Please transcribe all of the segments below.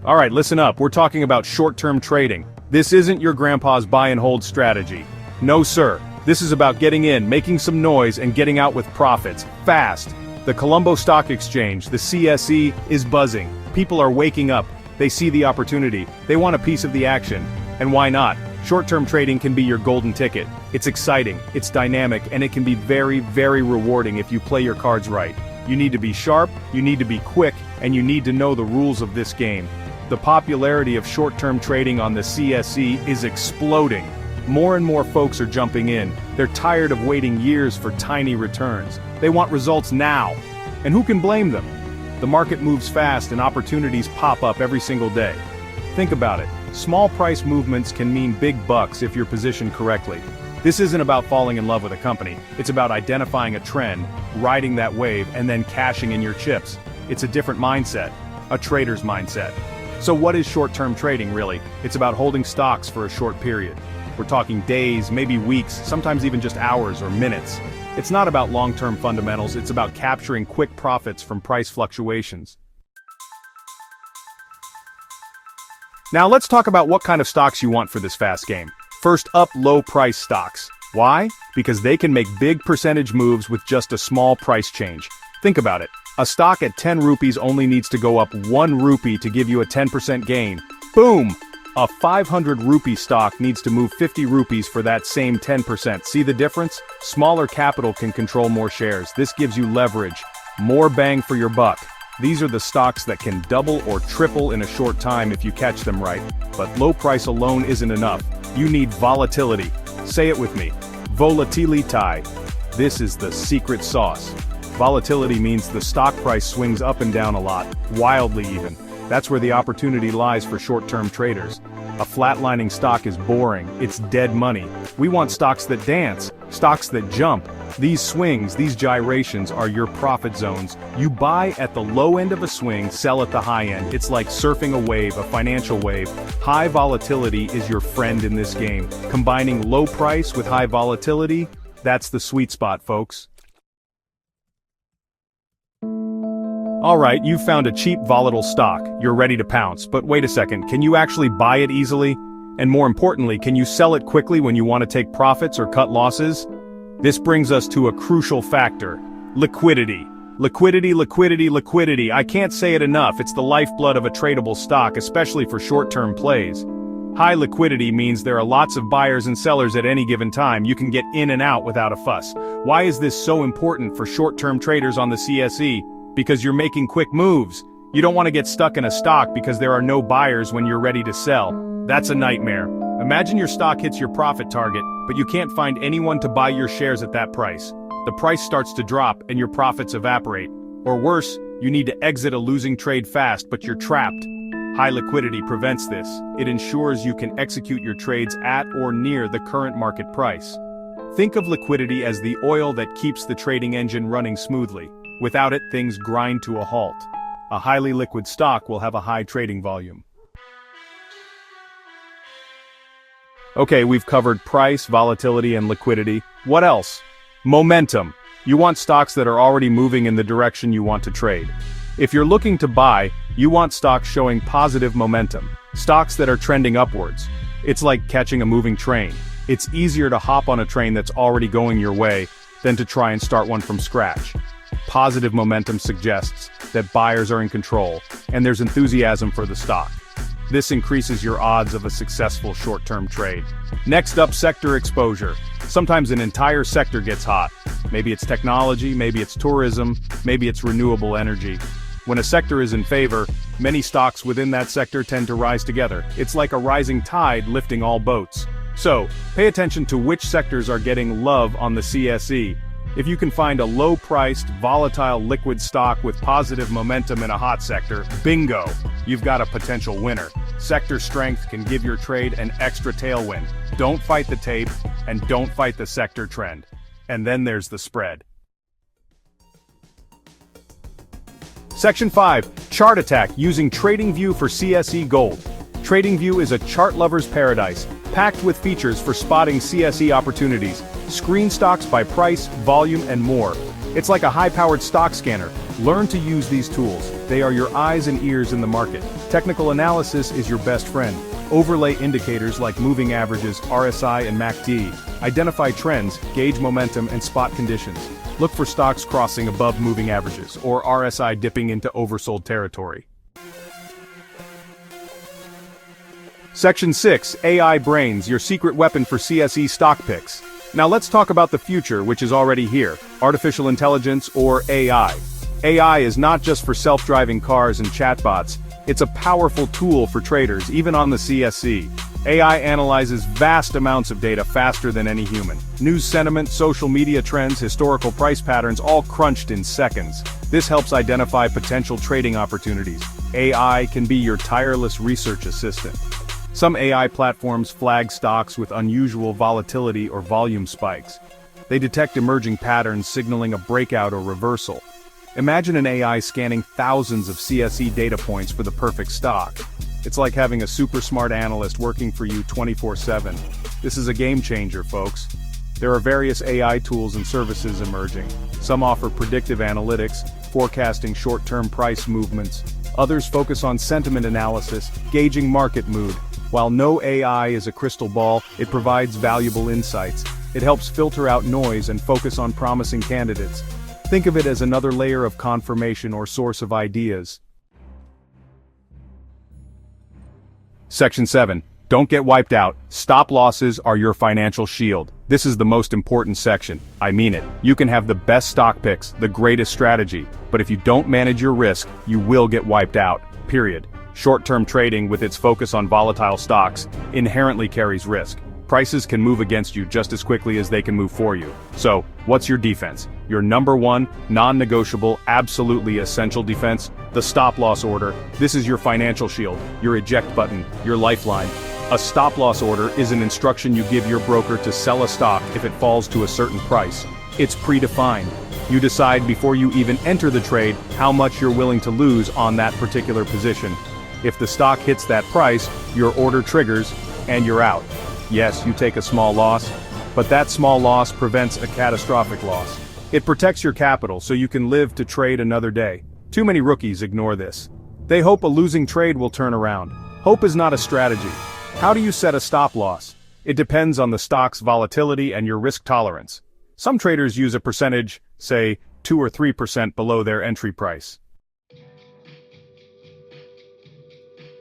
Alright, listen up, we're talking about short-term trading. This isn't your grandpa's buy and hold strategy. No sir, this is about getting in, making some noise, and getting out with profits, fast. The Colombo Stock Exchange, the CSE, is buzzing. People are waking up, they see the opportunity, they want a piece of the action. And why not? Short-term trading can be your golden ticket. It's exciting, it's dynamic, and it can be very, very rewarding if you play your cards right. You need to be sharp, you need to be quick, and you need to know the rules of this game. The popularity of short-term trading on the CSE is exploding. More and more folks are jumping in. They're tired of waiting years for tiny returns. They want results now. And who can blame them? The market moves fast and opportunities pop up every single day. Think about it. Small price movements can mean big bucks if you're positioned correctly. This isn't about falling in love with a company. It's about identifying a trend, riding that wave, and then cashing in your chips. It's a different mindset. A trader's mindset. So what is short-term trading really? It's about holding stocks for a short period. We're talking days, maybe weeks, sometimes even just hours or minutes. It's not about long-term fundamentals, it's about capturing quick profits from price fluctuations. Now let's talk about what kind of stocks you want for this fast game. First up, low-price stocks. Why? Because they can make big percentage moves with just a small price change. Think about it. A stock at 10 rupees only needs to go up 1 rupee to give you a 10% gain. Boom! A 500 rupee stock needs to move 50 rupees for that same 10%. See the difference? Smaller capital can control more shares. This gives you leverage. More bang for your buck. These are the stocks that can double or triple in a short time if you catch them right. But low price alone isn't enough. You need volatility. Say it with me. Volatility. This is the secret sauce. Volatility means the stock price swings up and down a lot, wildly even. That's where the opportunity lies for short-term traders. A flatlining stock is boring, it's dead money. We want stocks that dance, stocks that jump. These swings, these gyrations are your profit zones. You buy at the low end of a swing, sell at the high end. It's like surfing a wave, a financial wave. High volatility is your friend in this game. Combining low price with high volatility, that's the sweet spot, folks. Alright, you've found a cheap volatile stock, you're ready to pounce, but wait a second, can you actually buy it easily? And more importantly, can you sell it quickly when you want to take profits or cut losses? This brings us to a crucial factor, liquidity. Liquidity. I can't say it enough, it's the lifeblood of a tradable stock, especially for short-term plays. High liquidity means there are lots of buyers and sellers at any given time. You can get in and out without a fuss. Why is this so important for short-term traders on the CSE? Because you're making quick moves. You don't want to get stuck in a stock because there are no buyers when you're ready to sell. That's a nightmare. Imagine your stock hits your profit target, but you can't find anyone to buy your shares at that price. The price starts to drop and your profits evaporate. Or worse, you need to exit a losing trade fast, but you're trapped. High liquidity prevents this. It ensures you can execute your trades at or near the current market price. Think of liquidity as the oil that keeps the trading engine running smoothly. Without it, things grind to a halt. A highly liquid stock will have a high trading volume. Okay, we've covered price, volatility, and liquidity. What else? Momentum. You want stocks that are already moving in the direction you want to trade. If you're looking to buy, you want stocks showing positive momentum. Stocks that are trending upwards. It's like catching a moving train. It's easier to hop on a train that's already going your way than to try and start one from scratch. Positive momentum suggests that buyers are in control, and there's enthusiasm for the stock. This increases your odds of a successful short-term trade. Next up, sector exposure. Sometimes an entire sector gets hot. Maybe it's technology, maybe it's tourism, maybe it's renewable energy. When a sector is in favor, many stocks within that sector tend to rise together. It's like a rising tide lifting all boats. So, pay attention to which sectors are getting love on the CSE. If you can find a low-priced, volatile liquid stock with positive momentum in a hot sector, bingo, you've got a potential winner. Sector strength can give your trade an extra tailwind. Don't fight the tape, and don't fight the sector trend. And then there's the spread. Section 5. Chart Attack using TradingView for CSE Gold. TradingView is a chart lover's paradise, packed with features for spotting CSE opportunities, screen stocks by price, volume, and more. It's like a high-powered stock scanner, Learn to use these tools. They are your eyes and ears in the market. Technical analysis is your best friend. Overlay indicators like moving averages, RSI and MACD. Identify trends, gauge momentum and spot conditions. Look for stocks crossing above moving averages, or RSI dipping into oversold territory. Section 6, AI Brains, your secret weapon for CSE stock picks. Now let's talk about the future, which is already here, artificial intelligence or AI. AI is not just for self-driving cars and chatbots, it's a powerful tool for traders, even on the CSE. AI analyzes vast amounts of data faster than any human. News sentiment, social media trends, historical price patterns, all crunched in seconds. This helps identify potential trading opportunities. AI can be your tireless research assistant. Some AI platforms flag stocks with unusual volatility or volume spikes. They detect emerging patterns signaling a breakout or reversal. Imagine an AI scanning thousands of CSE data points for the perfect stock. It's like having a super smart analyst working for you 24/7. This is a game changer, folks. There are various AI tools and services emerging. Some offer predictive analytics, forecasting short-term price movements. Others focus on sentiment analysis, gauging market mood. While no AI is a crystal ball, it provides valuable insights. It helps filter out noise and focus on promising candidates. Think of it as another layer of confirmation or source of ideas. Section 7. Don't get wiped out. Stop losses are your financial shield. This is the most important section. I mean it. You can have the best stock picks, the greatest strategy, but if you don't manage your risk, you will get wiped out. Period. Short-term trading, with its focus on volatile stocks, inherently carries risk. Prices can move against you just as quickly as they can move for you. So, what's your defense? Your number one, non-negotiable, absolutely essential defense? The stop-loss order. This is your financial shield, your eject button, your lifeline. A stop-loss order is an instruction you give your broker to sell a stock if it falls to a certain price. It's predefined. You decide before you even enter the trade how much you're willing to lose on that particular position. If the stock hits that price, your order triggers, and you're out. Yes, you take a small loss, but that small loss prevents a catastrophic loss. It protects your capital so you can live to trade another day. Too many rookies ignore this. They hope a losing trade will turn around. Hope is not a strategy. How do you set a stop loss? It depends on the stock's volatility and your risk tolerance. Some traders use a percentage, say 2 or 3% below their entry price.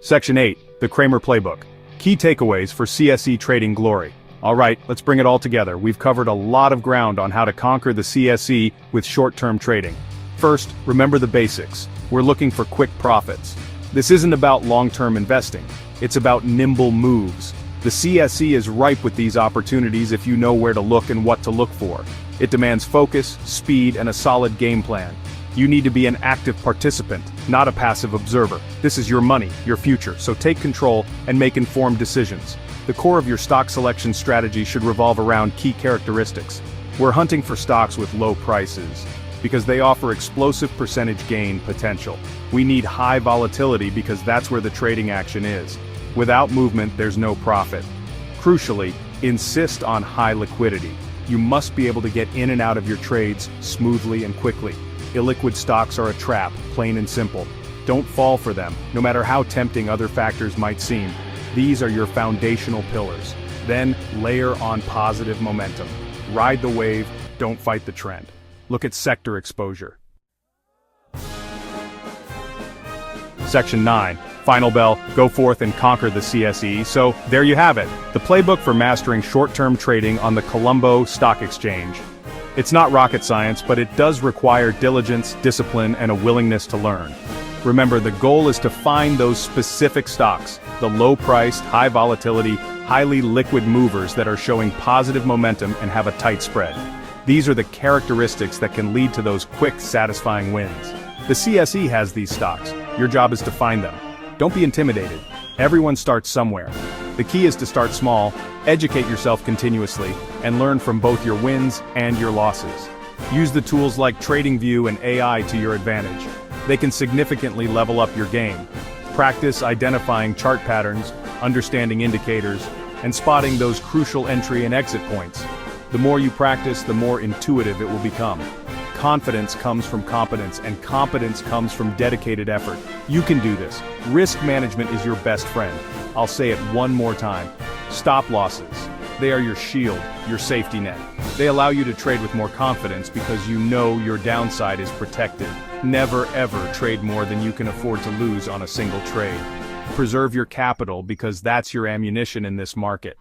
Section 8, the Kramer Playbook. Key takeaways for CSE trading glory. Alright, let's bring it all together. We've covered a lot of ground on how to conquer the CSE with short-term trading. First, remember the basics. We're looking for quick profits. This isn't about long-term investing. It's about nimble moves. The CSE is ripe with these opportunities if you know where to look and what to look for. It demands focus, speed, and a solid game plan. You need to be an active participant, not a passive observer. This is your money, your future, so take control and make informed decisions. The core of your stock selection strategy should revolve around key characteristics. We're hunting for stocks with low prices, because they offer explosive percentage gain potential. We need high volatility because that's where the trading action is. Without movement, there's no profit. Crucially, insist on high liquidity. You must be able to get in and out of your trades smoothly and quickly. Illiquid stocks are a trap, plain and simple. Don't fall for them, no matter how tempting other factors might seem. These are your foundational pillars. Then, layer on positive momentum. Ride the wave, don't fight the trend. Look at sector exposure. Section 9. Final bell, go forth and conquer the CSE. So, there you have it. The playbook for mastering short-term trading on the Colombo Stock Exchange. It's not rocket science, but it does require diligence, discipline, and a willingness to learn. Remember, the goal is to find those specific stocks, the low-priced, high-volatility, highly liquid movers that are showing positive momentum and have a tight spread. These are the characteristics that can lead to those quick, satisfying wins. The CSE has these stocks. Your job is to find them. Don't be intimidated. Everyone starts somewhere. The key is to start small, educate yourself continuously, and learn from both your wins and your losses. Use the tools like TradingView and AI to your advantage. They can significantly level up your game. Practice identifying chart patterns, understanding indicators, and spotting those crucial entry and exit points. The more you practice, the more intuitive it will become. Confidence comes from competence, and competence comes from dedicated effort. You can do this. Risk management is your best friend. I'll say it one more time. Stop losses. They are your shield, your safety net. They allow you to trade with more confidence because you know your downside is protected. Never ever trade more than you can afford to lose on a single trade. Preserve your capital because that's your ammunition in this market.